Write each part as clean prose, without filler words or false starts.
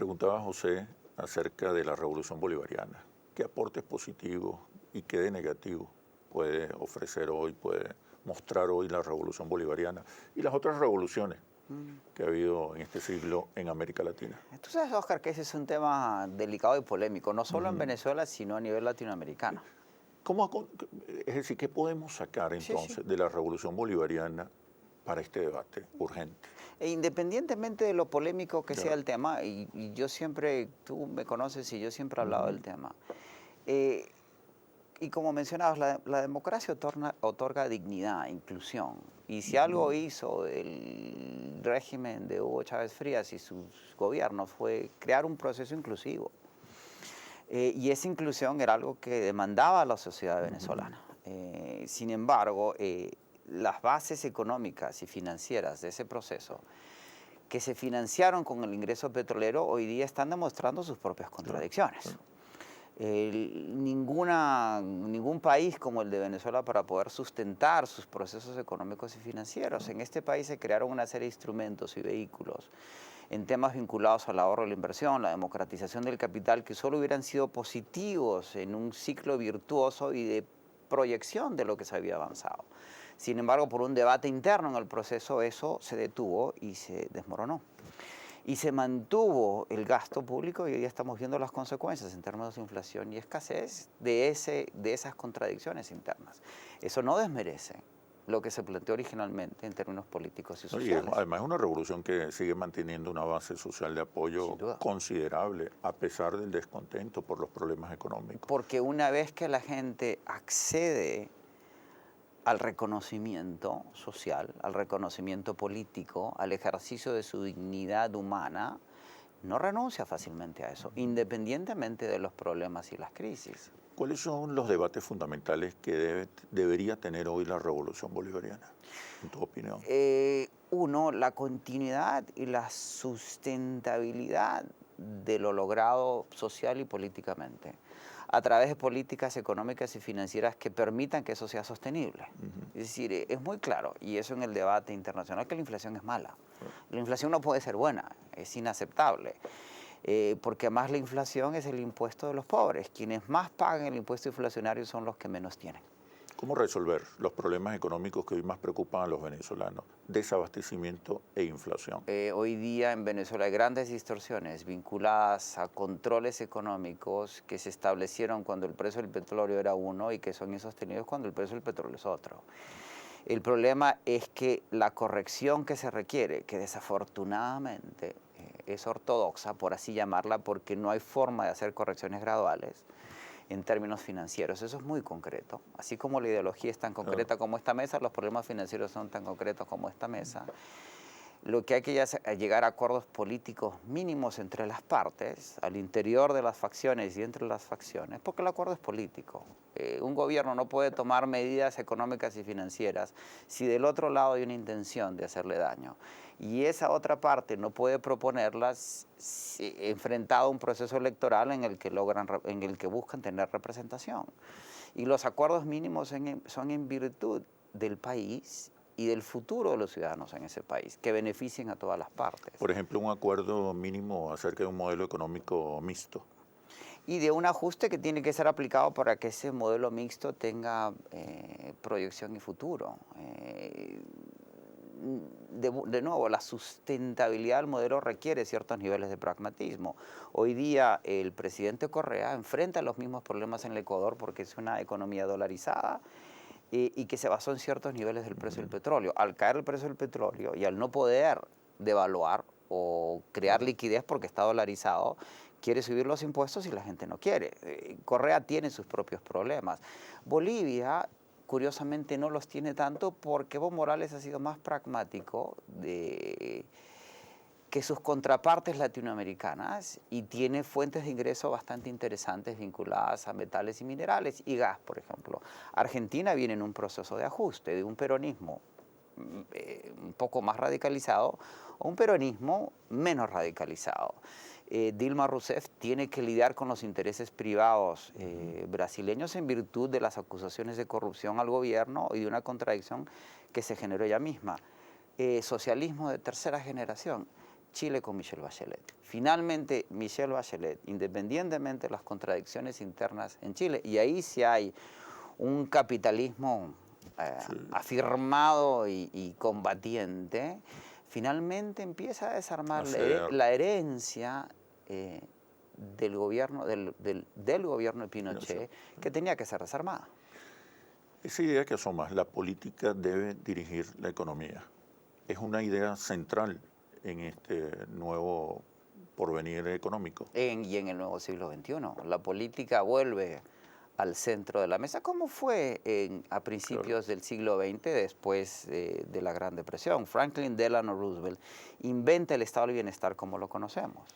preguntaba José acerca de la revolución bolivariana. ¿Qué aportes positivos y qué de negativo puede ofrecer hoy, puede mostrar hoy la revolución bolivariana y las otras revoluciones que ha habido en este siglo en América Latina? Tú sabes, Oscar, que ese es un tema delicado y polémico, no solo en Venezuela, sino a nivel latinoamericano. Es decir, ¿qué podemos sacar Sí, sí. entonces de la revolución bolivariana para este debate urgente? E independientemente de lo polémico que sea Ya. el tema, y yo siempre, tú me conoces y yo siempre he hablado del tema, eh, y como mencionabas, la democracia otorga dignidad, inclusión. Y si algo hizo el régimen de Hugo Chávez Frías y sus gobiernos fue crear un proceso inclusivo. Y esa inclusión era algo que demandaba la sociedad venezolana. Sin embargo, las bases económicas y financieras de ese proceso, que se financiaron con el ingreso petrolero, hoy día están demostrando sus propias contradicciones. Ningún país como el de Venezuela para poder sustentar sus procesos económicos y financieros. En este país se crearon una serie de instrumentos y vehículos en temas vinculados al ahorro y la inversión, la democratización del capital, que solo hubieran sido positivos en un ciclo virtuoso y de proyección de lo que se había avanzado. Sin embargo, por un debate interno en el proceso, eso se detuvo y se desmoronó. Y se mantuvo el gasto público y hoy estamos viendo las consecuencias en términos de inflación y escasez de esas contradicciones internas. Eso no desmerece lo que se planteó originalmente en términos políticos y ¿No? Y sociales. además es una revolución que sigue manteniendo una base social de apoyo Sin duda. considerable, a pesar del descontento por los problemas económicos. Porque una vez que la gente accede al reconocimiento social, al reconocimiento político, al ejercicio de su dignidad humana, no renuncia fácilmente a eso, independientemente de los problemas y las crisis. ¿Cuáles son los debates fundamentales que debería tener hoy la revolución bolivariana, en tu opinión? Uno, la continuidad y la sustentabilidad de lo logrado social y políticamente, a través de políticas económicas y financieras que permitan que eso sea sostenible. Es decir, es muy claro, y eso en el debate internacional, que la inflación es mala. La inflación no puede ser buena, es inaceptable. Porque además la inflación es el impuesto de los pobres. Quienes más pagan el impuesto inflacionario son los que menos tienen. ¿Cómo resolver los problemas económicos que hoy más preocupan a los venezolanos? Desabastecimiento e inflación. Hoy día en Venezuela hay grandes distorsiones vinculadas a controles económicos que se establecieron cuando el precio del petróleo era uno y que son insostenibles cuando el precio del petróleo es otro. El problema es que la corrección que se requiere, que desafortunadamente es ortodoxa, por así llamarla, porque no hay forma de hacer correcciones graduales en términos financieros. Eso es muy concreto. Así como la ideología es tan concreta como esta mesa, los problemas financieros son tan concretos como esta mesa. Lo que hay que es llegar a acuerdos políticos mínimos entre las partes, al interior de las facciones y entre las facciones, porque el acuerdo es político. Un gobierno no puede tomar medidas económicas y financieras si del otro lado hay una intención de hacerle daño. Y esa otra parte no puede proponerlas enfrentado a un proceso electoral en el que buscan tener representación. Y los acuerdos mínimos son en virtud del país y del futuro de los ciudadanos en ese país, que beneficien a todas las partes. Por ejemplo, un acuerdo mínimo acerca de un modelo económico mixto. Y de un ajuste que tiene que ser aplicado para que ese modelo mixto tenga proyección y futuro. De nuevo, la sustentabilidad del modelo requiere ciertos niveles de pragmatismo. Hoy día el presidente Correa enfrenta los mismos problemas en el Ecuador porque es una economía dolarizada y que se basó en ciertos niveles del precio del petróleo. Al caer el precio del petróleo y al no poder devaluar o crear liquidez porque está dolarizado, quiere subir los impuestos y la gente no quiere. Correa tiene sus propios problemas. Bolivia, curiosamente, no los tiene tanto porque Evo Morales ha sido más pragmático que sus contrapartes latinoamericanas y tiene fuentes de ingreso bastante interesantes vinculadas a metales y minerales y gas, por ejemplo. Argentina viene en un proceso de ajuste, de un peronismo un poco más radicalizado o un peronismo menos radicalizado. Dilma Rousseff tiene que lidiar con los intereses privados brasileños en virtud de las acusaciones de corrupción al gobierno y de una contradicción que se generó ella misma. Socialismo de tercera generación. Chile con Michelle Bachelet. Finalmente, Michelle Bachelet, independientemente de las contradicciones internas en Chile, y ahí sí hay un capitalismo afirmado y combatiente, finalmente empieza a desarmar la herencia del gobierno de Pinochet, que tenía que ser desarmada. Esa idea que asoma, la política debe dirigir la economía, es una idea central en este nuevo porvenir económico. Y en el nuevo siglo XXI. La política vuelve al centro de la mesa, como fue a principios del siglo XX, después de la Gran Depresión. Franklin Delano Roosevelt inventa el estado del bienestar como lo conocemos.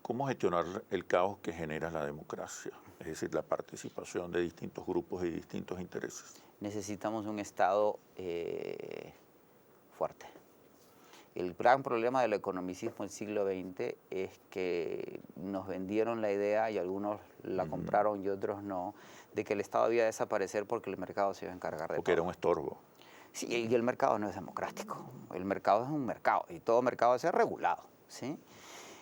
¿Cómo gestionar el caos que genera la democracia? Es decir, la participación de distintos grupos y distintos intereses. Necesitamos un Estado fuerte. El gran problema del economicismo del siglo XX es que nos vendieron la idea, y algunos la compraron y otros no, de que el Estado debía desaparecer porque el mercado se iba a encargar de todo. Porque era un estorbo. Sí, y el mercado no es democrático. El mercado es un mercado y todo mercado debe ser regulado, ¿sí?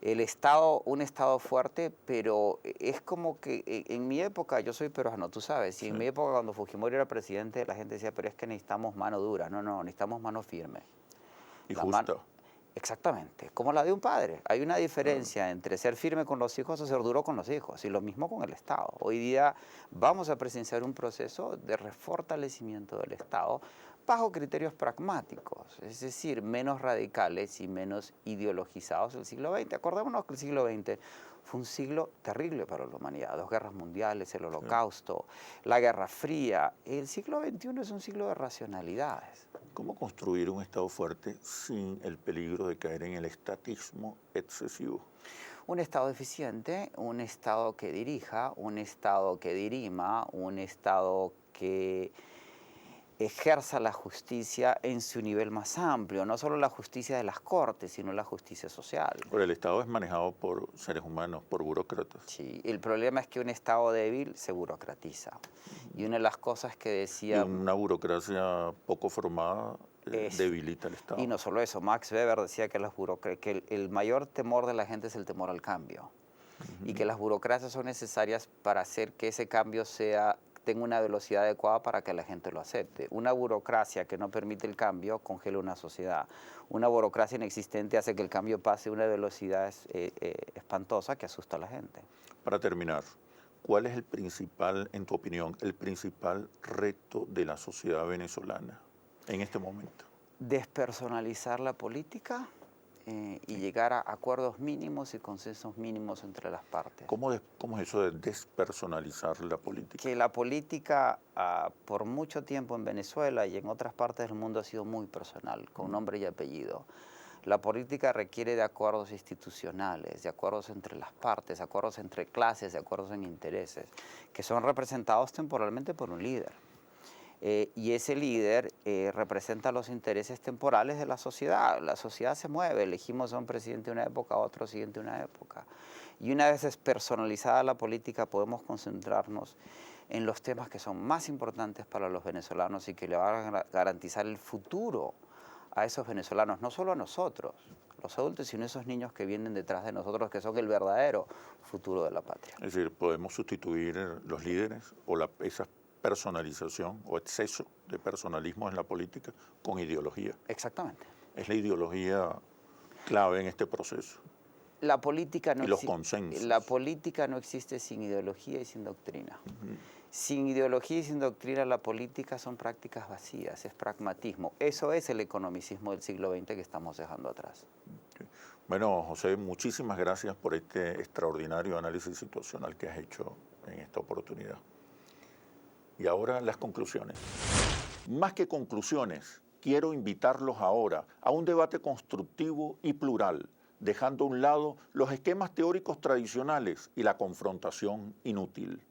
El Estado, un Estado fuerte, pero es como que en mi época, yo soy peruano, tú sabes, y en mi época cuando Fujimori era presidente, la gente decía, pero es que necesitamos mano dura. No, necesitamos mano firme. Y justa. Exactamente, como la de un padre. Hay una diferencia entre ser firme con los hijos o ser duro con los hijos, y lo mismo con el Estado. Hoy día vamos a presenciar un proceso de refortalecimiento del Estado bajo criterios pragmáticos, es decir, menos radicales y menos ideologizados del siglo XX. Acordémonos que el siglo XX fue un siglo terrible para la humanidad. 2 guerras mundiales, el Holocausto, la Guerra Fría. El siglo XXI es un siglo de racionalidades. ¿Cómo construir un Estado fuerte sin el peligro de caer en el estatismo excesivo? Un Estado eficiente, un Estado que dirija, un Estado que dirima, un Estado que ejerza la justicia en su nivel más amplio, no solo la justicia de las cortes, sino la justicia social. Pero el Estado es manejado por seres humanos, por burócratas. Sí, el problema es que un Estado débil se burocratiza. Y una de las cosas que decía... Y una burocracia poco formada debilita el Estado. Y no solo eso, Max Weber decía que, que el mayor temor de la gente es el temor al cambio. Y que las burocracias son necesarias para hacer que ese cambio tenga una velocidad adecuada para que la gente lo acepte. Una burocracia que no permite el cambio congela una sociedad. Una burocracia inexistente hace que el cambio pase a una velocidad espantosa que asusta a la gente. Para terminar, ¿cuál es el principal, en tu opinión, el principal reto de la sociedad venezolana en este momento? Despersonalizar la política y llegar a acuerdos mínimos y consensos mínimos entre las partes. ¿Cómo es eso de despersonalizar la política? Que la política por mucho tiempo en Venezuela y en otras partes del mundo ha sido muy personal, con nombre y apellido. La política requiere de acuerdos institucionales, de acuerdos entre las partes, de acuerdos entre clases, de acuerdos en intereses, que son representados temporalmente por un líder. Y ese líder representa los intereses temporales de la sociedad. La sociedad se mueve, elegimos a un presidente de una época, a otro siguiente de una época. Y una vez despersonalizada la política, podemos concentrarnos en los temas que son más importantes para los venezolanos y que le van a garantizar el futuro a esos venezolanos, no solo a nosotros, los adultos, sino a esos niños que vienen detrás de nosotros, que son el verdadero futuro de la patria. Es decir, podemos sustituir los líderes o esa personalización o exceso de personalismo en la política con ideología. Exactamente. Es la ideología clave en este proceso. La política no y los consensos. La política no existe sin ideología y sin doctrina. Sin ideología y sin doctrina la política son prácticas vacías, es pragmatismo. Eso es el economicismo del siglo XX que estamos dejando atrás. Okay. Bueno, José, muchísimas gracias por este extraordinario análisis situacional que has hecho en esta oportunidad. Y ahora las conclusiones. Más que conclusiones, quiero invitarlos ahora a un debate constructivo y plural, dejando a un lado los esquemas teóricos tradicionales y la confrontación inútil.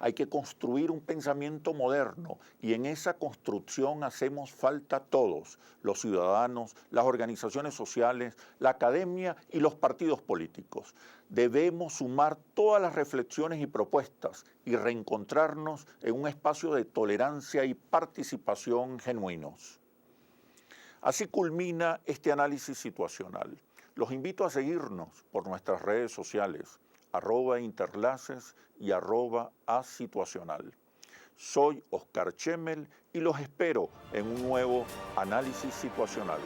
Hay que construir un pensamiento moderno y en esa construcción hacemos falta todos, los ciudadanos, las organizaciones sociales, la academia y los partidos políticos. Debemos sumar todas las reflexiones y propuestas y reencontrarnos en un espacio de tolerancia y participación genuinos. Así culmina este análisis situacional. Los invito a seguirnos por nuestras redes sociales, @interlaces y @asituacional. Soy Oscar Chemel y los espero en un nuevo análisis situacional.